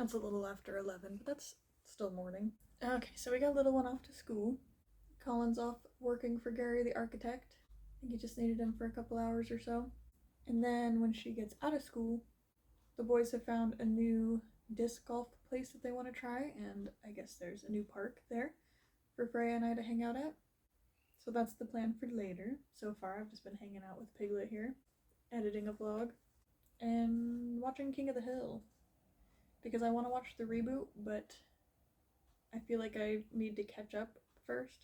That's a little after 11, but that's still morning. Okay, so we got little one off to school. Colin's off working for Gary the architect. I think he just needed him for a couple hours or so. And then when she gets out of school, the boys have found a new disc golf place that they want to try, and I guess there's a new park there for Freya and I to hang out at. So that's the plan for later. So far, I've just been hanging out with Piglet here, editing a vlog, and watching King of the Hill. Because I want to watch the reboot, but I feel like I need to catch up first.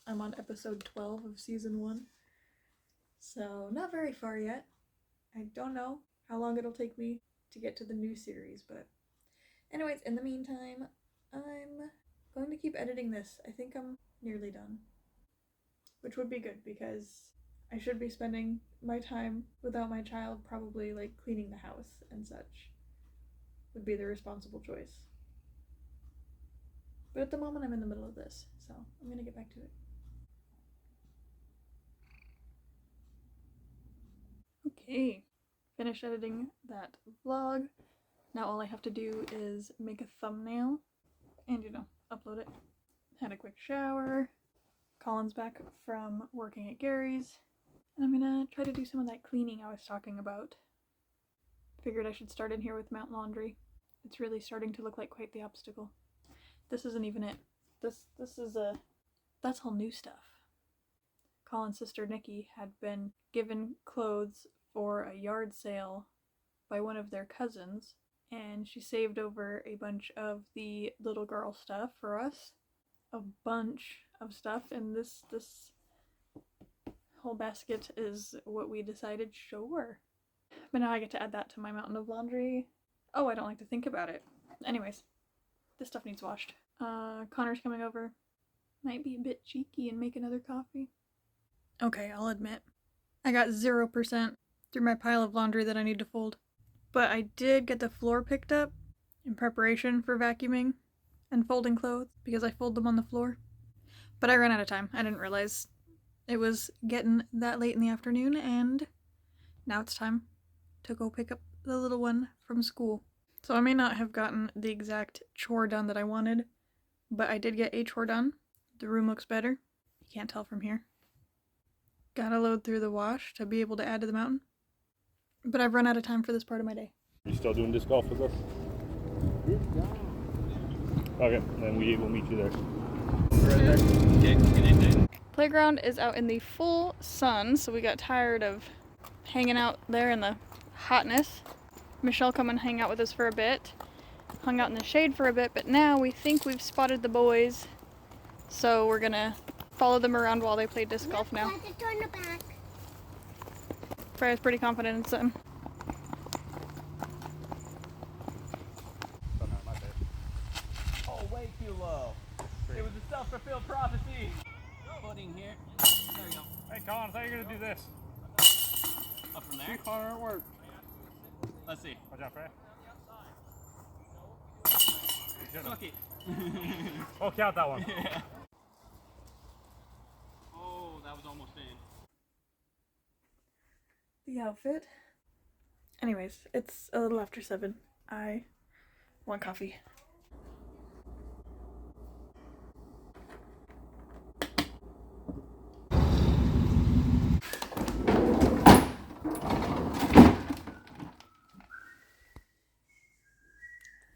I'm on episode 12 of season 1, so not very far yet. I don't know how long it'll take me to get to the new series, but anyways, in the meantime, I'm going to keep editing this. I think I'm nearly done, which would be good because I should be spending my time without my child probably like cleaning the house and such would be the responsible choice. But at the moment I'm in the middle of this, so I'm gonna get back to it. Okay, finished editing that vlog. Now all I have to do is make a thumbnail and, upload it. Had a quick shower. Colin's back from working at Gary's. And I'm gonna try to do some of that cleaning I was talking about. Figured I should start in here with Mount Laundry. It's really starting to look like quite the obstacle. This isn't even it. That's all new stuff. Colin's sister Nikki had been given clothes for a yard sale by one of their cousins, and she saved over a bunch of the little girl stuff for us. A bunch of stuff, and this whole basket is what we decided, sure. But now I get to add that to my mountain of laundry. Oh, I don't like to think about it. Anyways, this stuff needs washed. Connor's coming over. Might be a bit cheeky and make another coffee. Okay, I'll admit. I got 0% through my pile of laundry that I need to fold. But I did get the floor picked up in preparation for vacuuming and folding clothes because I fold them on the floor. But I ran out of time. I didn't realize it was getting that late in the afternoon, and now it's time to go pick up the little one from school. So I may not have gotten the exact chore done that I wanted, but I did get a chore done. The room looks better. You can't tell from here. Gotta load through the wash to be able to add to the mountain. But I've run out of time for this part of my day. Are you still doing disc golf with us? Okay, then we'll meet you there. Right there. Playground is out in the full sun, so we got tired of hanging out there in the hotness. Michelle come and hang out with us for a bit. Hung out in the shade for a bit, but now we think we've spotted the boys. So we're gonna follow them around while they play disc golf now. Freya's pretty confident in something. Oh, way too low. It was a self-fulfilled prophecy. Footing here. There you go. Hey Colin, I thought you were gonna do this. Up from there. See Connor at work. Let's see. Watch out, Freya. Fuck it. Oh, count that one. Yeah. Oh, that was almost in. The outfit. Anyways, it's a little after 7. I want coffee.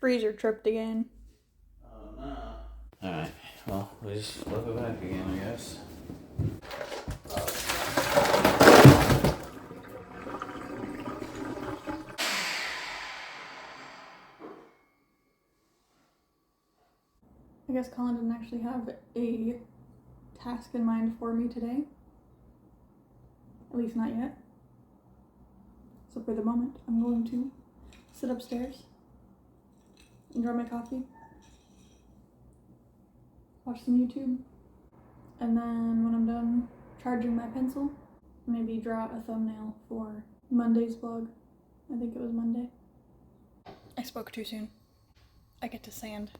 Freezer tripped again. Oh no. Alright, well, we just flip it back again, I guess. I guess Colin didn't actually have a task in mind for me today. At least not yet. So for the moment, I'm going to sit upstairs, enjoy my coffee, watch some YouTube, and then when I'm done charging my pencil, maybe draw a thumbnail for Monday's vlog. I think it was Monday. I spoke too soon. I get to sand.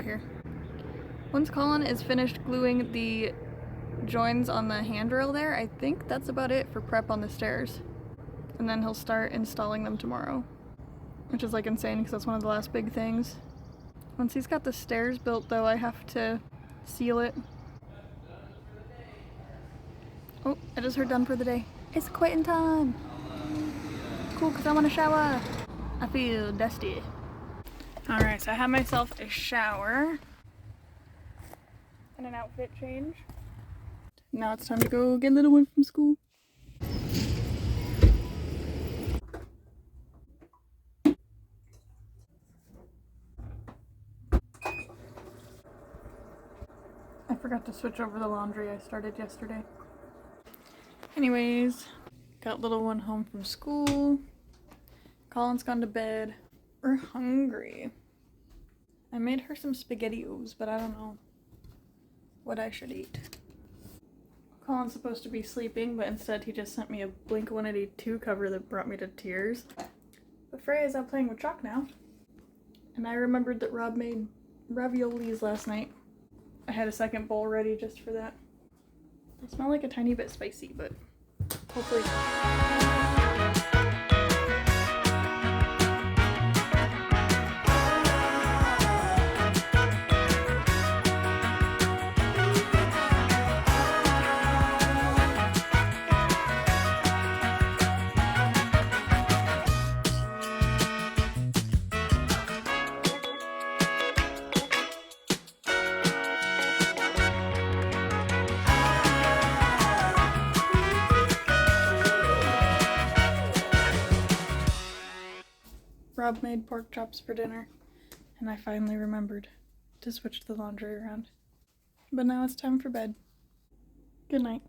out here. Once Colin is finished gluing the joins on the handrail there, I think that's about it for prep on the stairs. And then he'll start installing them tomorrow, which is like insane because that's one of the last big things. Once he's got the stairs built though, I have to seal it. Oh, I just heard done for the day. It's quitting time. Cool, because I want to shower. I feel dusty. Alright, so I have myself a shower and an outfit change. Now it's time to go get little one from school. I forgot to switch over the laundry I started yesterday. Anyways, got little one home from school. Colin's gone to bed. We're hungry. I made her some SpaghettiOs, but I don't know what I should eat. Colin's supposed to be sleeping, but instead he just sent me a Blink-182 cover that brought me to tears. But Freya's out playing with chalk now. And I remembered that Rob made raviolis last night. I had a second bowl ready just for that. They smell like a tiny bit spicy, but hopefully Rob made pork chops for dinner, and I finally remembered to switch the laundry around. But now it's time for bed. Good night.